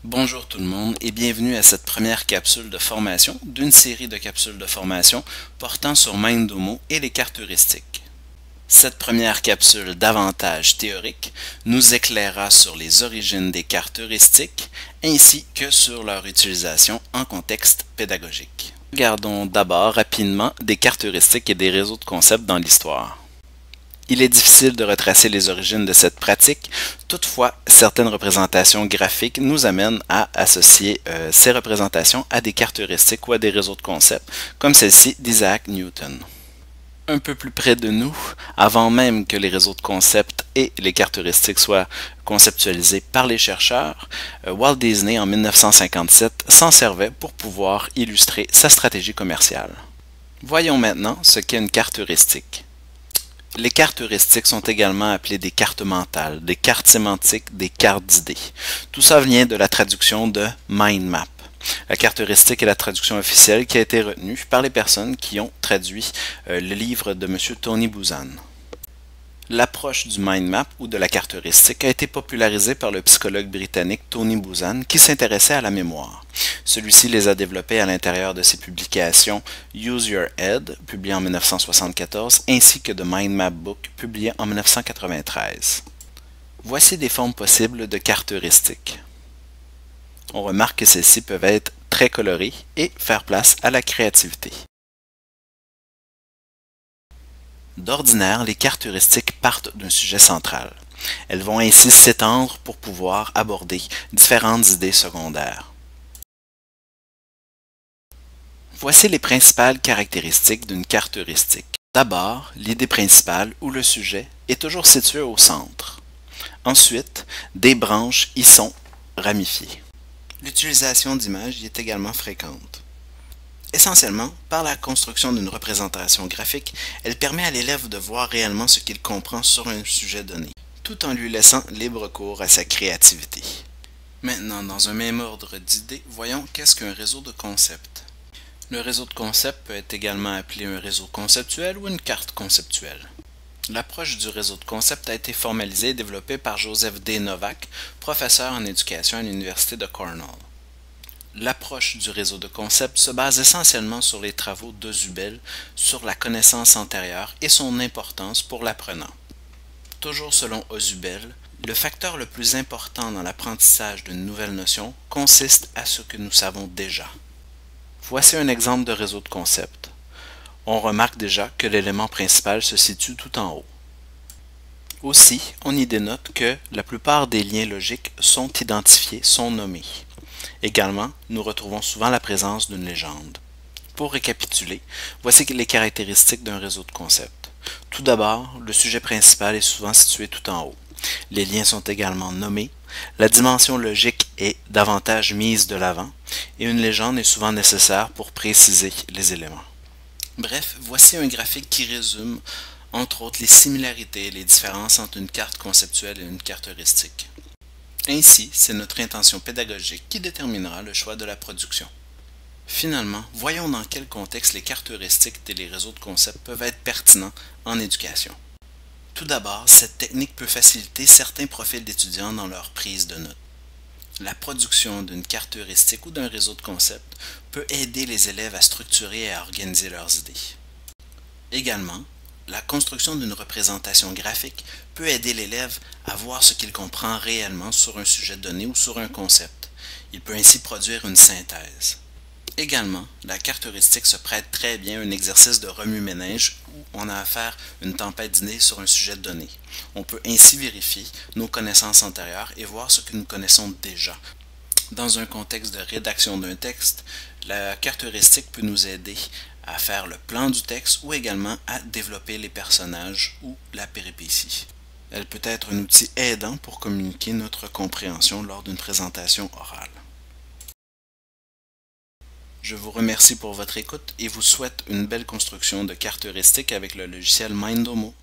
Bonjour tout le monde et bienvenue à cette première capsule de formation d'une série de capsules de formation portant sur Mindomo et les cartes heuristiques. Cette première capsule davantage théorique nous éclairera sur les origines des cartes heuristiques ainsi que sur leur utilisation en contexte pédagogique. Regardons d'abord rapidement des cartes heuristiques et des réseaux de concepts dans l'histoire. Il est difficile de retracer les origines de cette pratique, toutefois, certaines représentations graphiques nous amènent à associer ces représentations à des cartes heuristiques ou à des réseaux de concepts, comme celle-ci d'Isaac Newton. Un peu plus près de nous, avant même que les réseaux de concepts et les cartes heuristiques soient conceptualisés par les chercheurs, Walt Disney en 1957 s'en servait pour pouvoir illustrer sa stratégie commerciale. Voyons maintenant ce qu'est une carte heuristique. Les cartes heuristiques sont également appelées des cartes mentales, des cartes sémantiques, des cartes d'idées. Tout ça vient de la traduction de mind map. La carte heuristique est la traduction officielle qui a été retenue par les personnes qui ont traduit le livre de M. Tony Buzan. L'approche du mind map ou de la carte heuristique a été popularisée par le psychologue britannique Tony Buzan qui s'intéressait à la mémoire. Celui-ci les a développés à l'intérieur de ses publications Use Your Head, publié en 1974, ainsi que The Mind Map Book, publié en 1993. Voici des formes possibles de cartes heuristiques. On remarque que celles-ci peuvent être très colorées et faire place à la créativité. D'ordinaire, les cartes heuristiques partent d'un sujet central. Elles vont ainsi s'étendre pour pouvoir aborder différentes idées secondaires. Voici les principales caractéristiques d'une carte heuristique. D'abord, l'idée principale ou le sujet est toujours situé au centre. Ensuite, des branches y sont ramifiées. L'utilisation d'images y est également fréquente. Essentiellement, par la construction d'une représentation graphique, elle permet à l'élève de voir réellement ce qu'il comprend sur un sujet donné, tout en lui laissant libre cours à sa créativité. Maintenant, dans un même ordre d'idées, voyons qu'est-ce qu'un réseau de concepts. Le réseau de concepts peut être également appelé un réseau conceptuel ou une carte conceptuelle. L'approche du réseau de concepts a été formalisée et développée par Joseph D. Novak, professeur en éducation à l'Université de Cornell. L'approche du réseau de concepts se base essentiellement sur les travaux d'Auzubel sur la connaissance antérieure et son importance pour l'apprenant. Toujours selon Auzubel, le facteur le plus important dans l'apprentissage d'une nouvelle notion consiste à ce que nous savons déjà. Voici un exemple de réseau de concepts. On remarque déjà que l'élément principal se situe tout en haut. Aussi, on y dénote que la plupart des liens logiques sont identifiés, sont nommés. Également, nous retrouvons souvent la présence d'une légende. Pour récapituler, voici les caractéristiques d'un réseau de concepts. Tout d'abord, le sujet principal est souvent situé tout en haut. Les liens sont également nommés, la dimension logique est davantage mise de l'avant, et une légende est souvent nécessaire pour préciser les éléments. Bref, voici un graphique qui résume, entre autres, les similarités et les différences entre une carte conceptuelle et une carte heuristique. Ainsi, c'est notre intention pédagogique qui déterminera le choix de la production. Finalement, voyons dans quel contexte les cartes heuristiques et les réseaux de concepts peuvent être pertinents en éducation. Tout d'abord, cette technique peut faciliter certains profils d'étudiants dans leur prise de notes. La production d'une carte heuristique ou d'un réseau de concepts peut aider les élèves à structurer et à organiser leurs idées. Également, la construction d'une représentation graphique peut aider l'élève à voir ce qu'il comprend réellement sur un sujet donné ou sur un concept. Il peut ainsi produire une synthèse. Également, la carte heuristique se prête très bien à un exercice de remue-ménage où on a à faire une tempête d'idées sur un sujet donné. On peut ainsi vérifier nos connaissances antérieures et voir ce que nous connaissons déjà. Dans un contexte de rédaction d'un texte, la carte heuristique peut nous aider à faire le plan du texte ou également à développer les personnages ou la péripétie. Elle peut être un outil aidant pour communiquer notre compréhension lors d'une présentation orale. Je vous remercie pour votre écoute et vous souhaite une belle construction de cartes heuristiques avec le logiciel Mindomo.